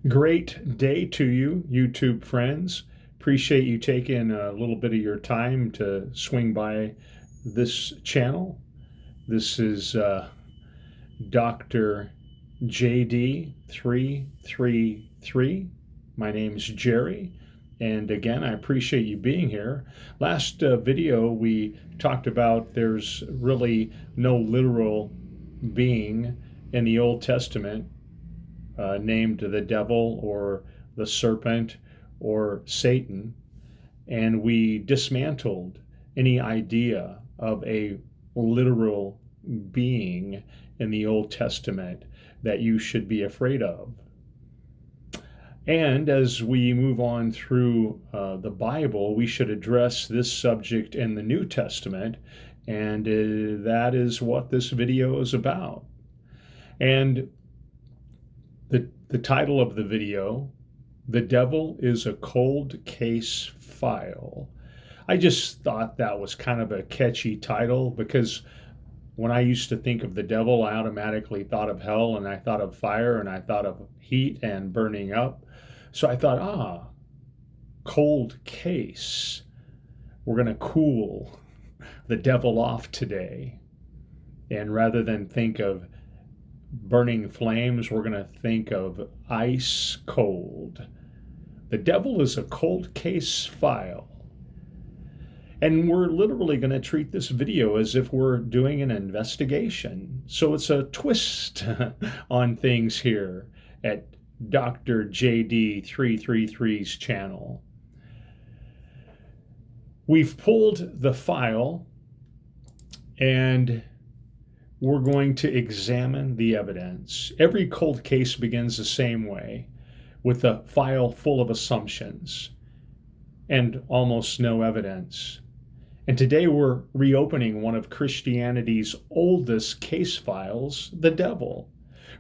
Great day to you, YouTube friends. Appreciate you taking a little bit of your time to swing by this channel. This is Dr. JD333. My name's Jerry. And again, I appreciate you being here. Last video, we talked about there's really no literal being in the Old Testament named the devil or the serpent or Satan, and we dismantled any idea of a literal being in the Old Testament that you should be afraid of. And as we move on through the Bible, we should address this subject in the New Testament, and that is what this video is about. And the title of the video, The Devil is a Cold Case File. I just thought that was kind of a catchy title because when I used to think of the devil, I automatically thought of hell, and I thought of fire, and I thought of heat and burning up. So I thought, cold case. We're going to cool the devil off today. And rather than think of burning flames, we're going to think of ice cold. The devil is a cold case file. And we're literally going to treat this video as if we're doing an investigation. So it's a twist on things here at Dr. JD333's channel. We've pulled the file and we're going to examine the evidence. Every cold case begins the same way, with a file full of assumptions and almost no evidence. And today we're reopening one of Christianity's oldest case files, the devil.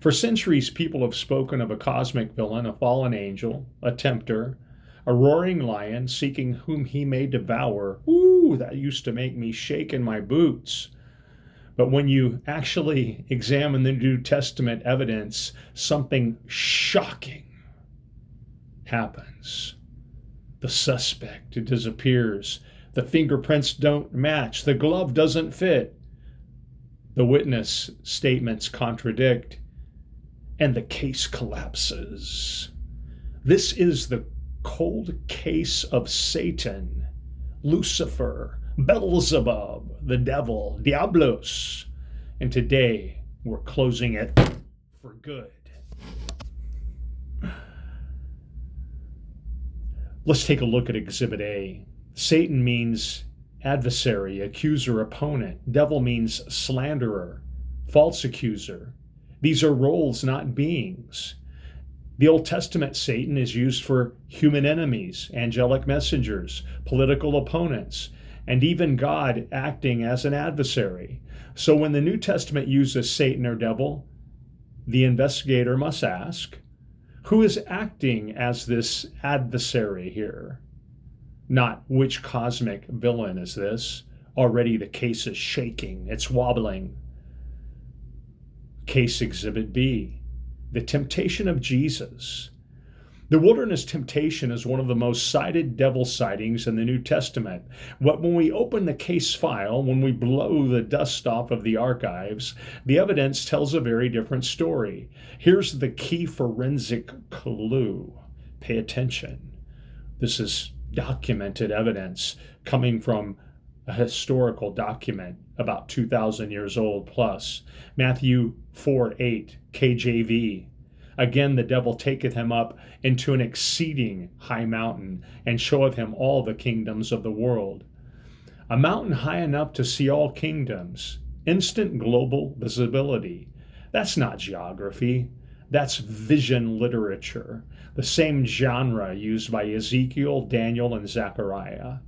For centuries, people have spoken of a cosmic villain, a fallen angel, a tempter, a roaring lion seeking whom he may devour. Ooh, that used to make me shake in my boots. But when you actually examine the New Testament evidence, something shocking happens. The suspect disappears. The fingerprints don't match. The glove doesn't fit. The witness statements contradict. And the case collapses. This is the cold case of Satan, Lucifer, Beelzebub, the devil, Diablos. And today we're closing it for good. Let's take a look at Exhibit A. Satan means adversary, accuser, opponent. Devil means slanderer, false accuser. These are roles, not beings. The Old Testament Satan is used for human enemies, angelic messengers, political opponents, and even God acting as an adversary. So when the New Testament uses Satan or devil, the investigator must ask, who is acting as this adversary here? Not which cosmic villain is this? Already the case is shaking, it's wobbling. Case Exhibit B, the temptation of Jesus. The wilderness temptation is one of the most cited devil sightings in the New Testament. But when we open the case file, when we blow the dust off of the archives, the evidence tells a very different story. Here's the key forensic clue. Pay attention. This is documented evidence coming from a historical document about 2,000 years old plus. Matthew 4:8, KJV. Again, the devil taketh him up into an exceeding high mountain, and showeth him all the kingdoms of the world. A mountain high enough to see all kingdoms. Instant global visibility. That's not geography. That's vision literature. The same genre used by Ezekiel, Daniel, and Zechariah.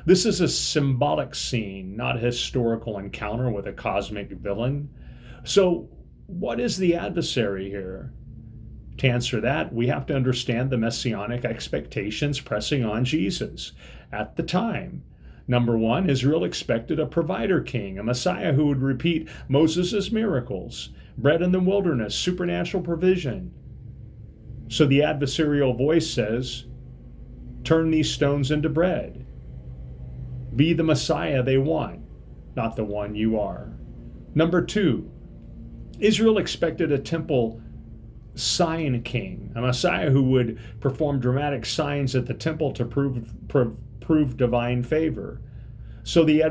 This is a symbolic scene, not a historical encounter with a cosmic villain. So, what is the adversary here? To answer that, we have to understand the messianic expectations pressing on Jesus at the time. Number one, Israel expected a provider king, a Messiah who would repeat Moses' miracles, bread in the wilderness, supernatural provision. So the adversarial voice says, turn these stones into bread. Be the Messiah they want, not the one you are. Number 2, Israel expected a temple sign king, a Messiah who would perform dramatic signs at the temple to prove divine favor. So the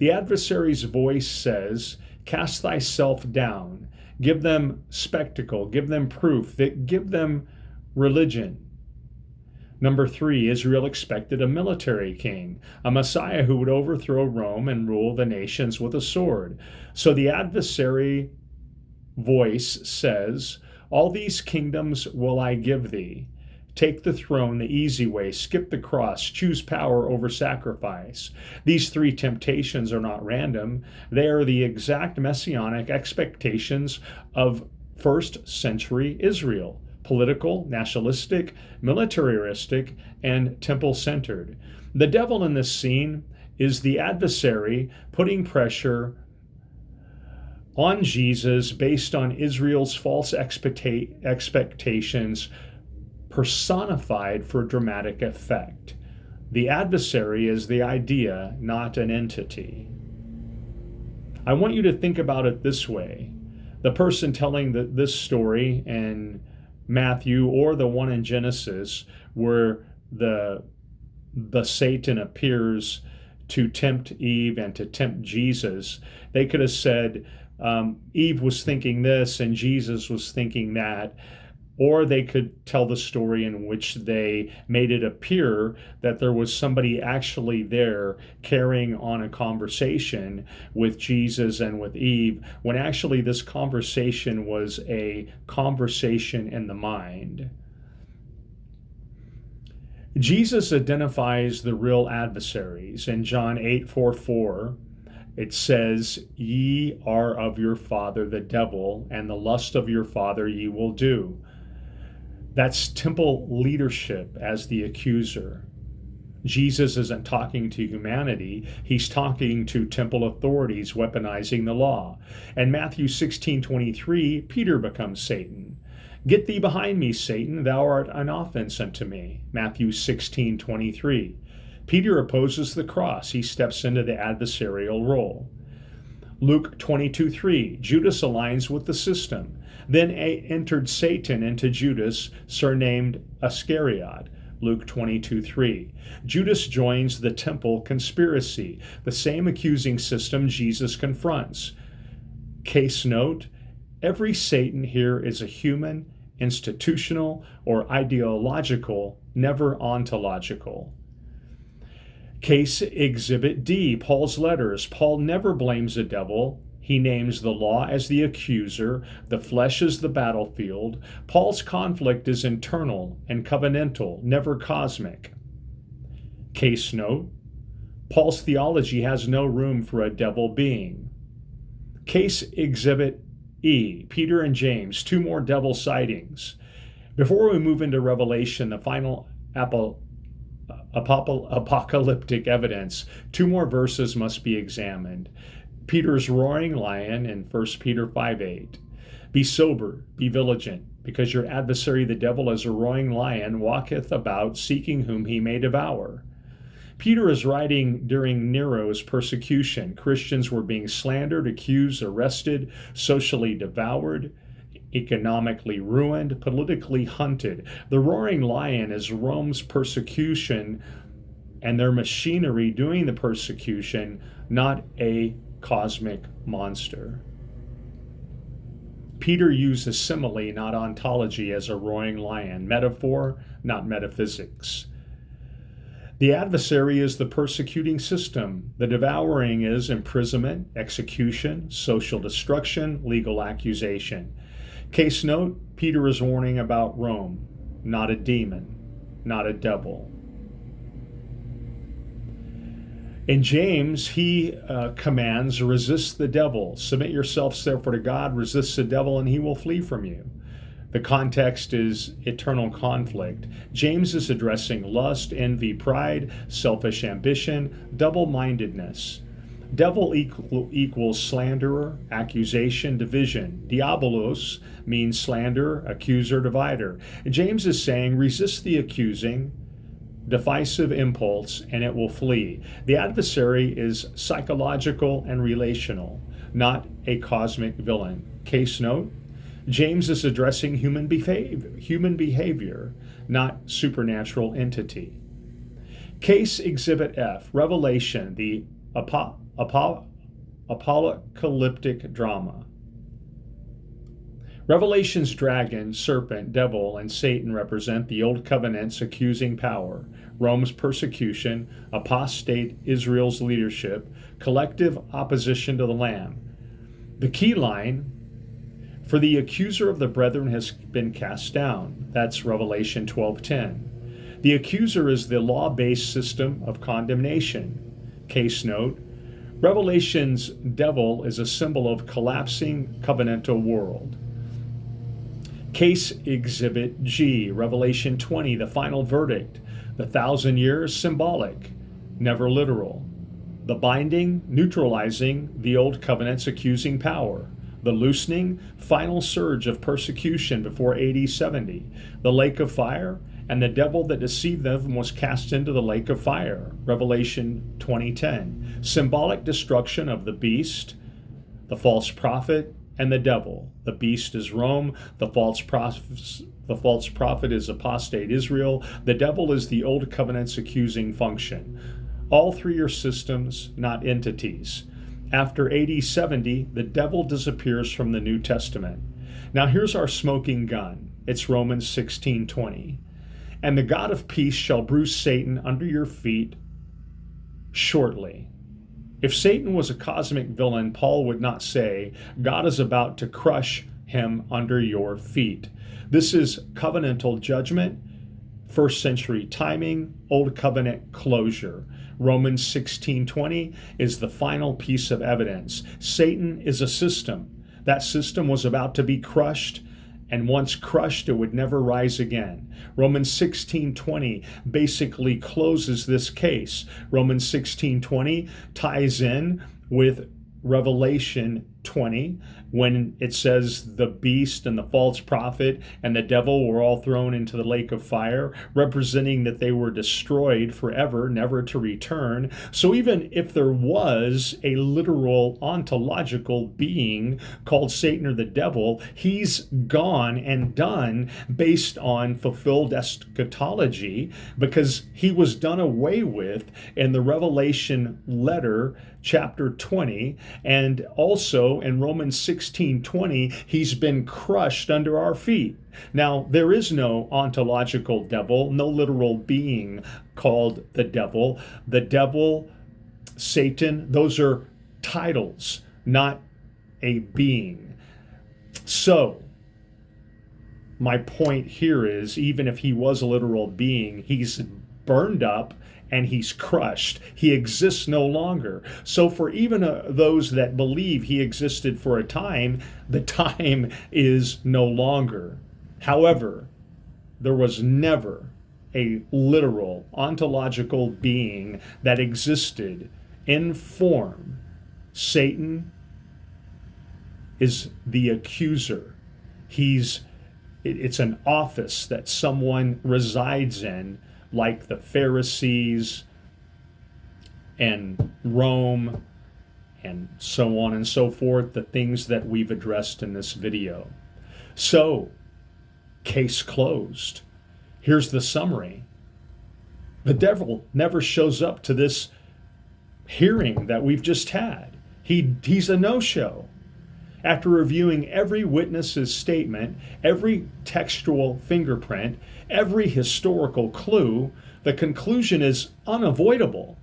adversary's voice says, cast thyself down, give them spectacle, give them proof, give them religion. Number 3, Israel expected a military king, a Messiah who would overthrow Rome and rule the nations with a sword. So the adversary voice says, all these kingdoms will I give thee. Take the throne the easy way, skip the cross, choose power over sacrifice. These 3 temptations are not random. They are the exact messianic expectations of first century Israel: political, nationalistic, militaristic, and temple-centered. The devil in this scene is the adversary putting pressure on Jesus based on Israel's false expectations personified for dramatic effect. The adversary is the idea, not an entity. I want you to think about it this way. The person telling this story in Matthew or the one in Genesis where the Satan appears to tempt Eve and to tempt Jesus, they could have said Eve was thinking this and Jesus was thinking that. Or they could tell the story in which they made it appear that there was somebody actually there carrying on a conversation with Jesus and with Eve, when actually this conversation was a conversation in the mind. Jesus identifies the real adversaries. In John 8:44, it says, ye are of your father the devil, and the lust of your father ye will do. That's temple leadership as the accuser. Jesus isn't talking to humanity. He's talking to temple authorities weaponizing the law. And Matthew 16:23, Peter becomes Satan. Get thee behind me, Satan, thou art an offense unto me. Matthew 16:23. Peter opposes the cross. He steps into the adversarial role. Luke 22:3, Judas aligns with the system. Then entered Satan into Judas, surnamed Iscariot. Luke 22:3. Judas joins the temple conspiracy, the same accusing system Jesus confronts. Case note, every Satan here is a human, institutional, or ideological, never ontological. Case Exhibit D, Paul's letters. Paul never blames the devil. He names the law as the accuser, the flesh as the battlefield. Paul's conflict is internal and covenantal, never cosmic. Case note, Paul's theology has no room for a devil being. Case Exhibit E, Peter and James, 2 more devil sightings. Before we move into Revelation, the final apocalyptic evidence, 2 more verses must be examined. Peter's roaring lion in 1 Peter 5:8. Be sober, be vigilant, because your adversary the devil as a roaring lion walketh about, seeking whom he may devour. Peter is writing during Nero's persecution. Christians were being slandered, accused, arrested, socially devoured, economically ruined, politically hunted. The roaring lion is Rome's persecution and their machinery doing the persecution, not a cosmic monster. Peter uses simile, not ontology, as a roaring lion, metaphor, not metaphysics. The adversary is the persecuting system. The devouring is imprisonment, execution, social destruction, legal accusation. Case note, Peter is warning about Rome, not a demon, not a devil. In James, he commands, resist the devil. Submit yourselves therefore to God, resist the devil, and he will flee from you. The context is eternal conflict. James is addressing lust, envy, pride, selfish ambition, double-mindedness. Devil equals slanderer, accusation, division. Diabolos means slander, accuser, divider. And James is saying, resist the accusing, divisive impulse, and it will flee. The adversary is psychological and relational, not a cosmic villain. Case note, James is addressing human behavior, not supernatural entity. Case Exhibit F, Revelation, the apocalyptic drama. Revelation's dragon, serpent, devil, and Satan represent the Old Covenant's accusing power, Rome's persecution, apostate Israel's leadership, collective opposition to the Lamb. The key line, for the accuser of the brethren has been cast down. That's Revelation 12:10. The accuser is the law-based system of condemnation. Case note, Revelation's devil is a symbol of collapsing covenantal world. Case Exhibit G, Revelation 20, the final verdict. The 1,000 years, symbolic, never literal. The binding, neutralizing the old covenant's accusing power. The loosening, final surge of persecution before AD 70. The lake of fire, and the devil that deceived them was cast into the lake of fire. Revelation 20:10. Symbolic destruction of the beast, the false prophet, and the devil. The beast is Rome, the false prophet is apostate Israel, the devil is the old covenant's accusing function. All three are systems, not entities. After AD 70, the devil disappears from the New Testament. Now here's our smoking gun. It's Romans 16:20. And the God of peace shall bruise Satan under your feet shortly. If Satan was a cosmic villain, Paul would not say, God is about to crush him under your feet. This is covenantal judgment, first century timing, old covenant closure. Romans 16:20 is the final piece of evidence. Satan is a system. That system was about to be crushed, and once crushed, it would never rise again. Romans 16:20 basically closes this case. Romans 16:20 ties in with Revelation 20, when it says the beast and the false prophet and the devil were all thrown into the lake of fire, representing that they were destroyed forever, never to return. So even if there was a literal ontological being called Satan or the devil, he's gone and done based on fulfilled eschatology, because he was done away with in the Revelation letter, chapter 20, and also in Romans 16:20, he's been crushed under our feet. Now, there is no ontological devil, no literal being called the devil. The devil, Satan, those are titles, not a being. So, my point here is, even if he was a literal being, he's burned up and he's crushed. He exists no longer. So for even those that believe he existed for a time, the time is no longer. However, there was never a literal ontological being that existed in form. Satan is the accuser. It's an office that someone resides in, like the Pharisees and Rome and so on and so forth, the things that we've addressed in this video. So, case closed. Here's the summary. The devil never shows up to this hearing that we've just had. He's a no-show. After reviewing every witness's statement, every textual fingerprint, every historical clue, the conclusion is unavoidable.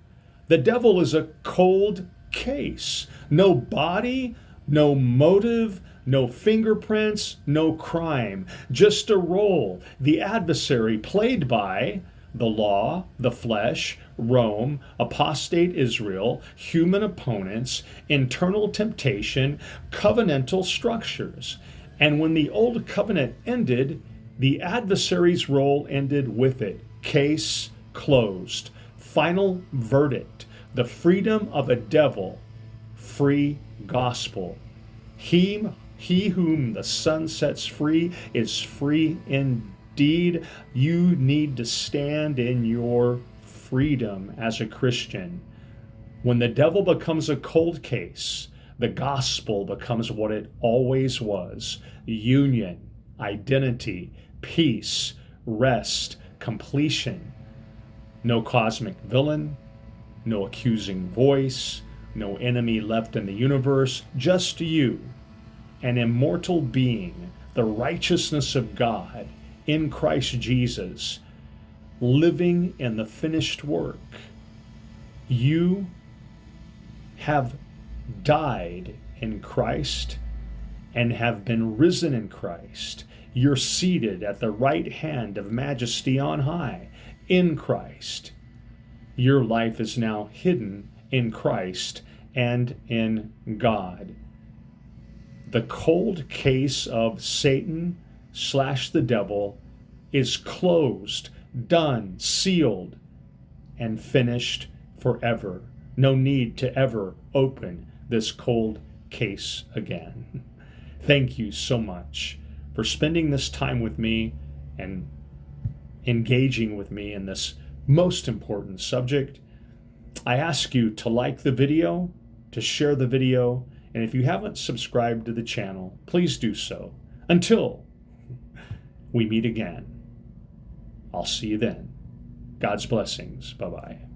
The devil is a cold case. No body, no motive, no fingerprints, no crime. Just a role. The adversary played by the law, the flesh, Rome, apostate Israel, human opponents, internal temptation, covenantal structures. And when the old covenant ended, the adversary's role ended with it. Case closed. Final verdict. The freedom of a devil free gospel. He whom the Son sets free is free indeed. You need to stand in your freedom as a Christian. When the devil becomes a cold case, the gospel becomes what it always was: union, identity, peace, rest, completion. No cosmic villain, no accusing voice, no enemy left in the universe, just you, an immortal being, the righteousness of God in Christ Jesus, living in the finished work. You have died in Christ and have been risen in Christ. You're seated at the right hand of majesty on high in Christ. Your life is now hidden in Christ and in God. The cold case of Satan / the devil is closed, done, sealed, and finished forever. No need to ever open this cold case again. Thank you so much for spending this time with me and engaging with me in this most important subject. I ask you to like the video, to share the video, and if you haven't subscribed to the channel, please do so. Until we meet again, I'll see you then. God's blessings. Bye-bye.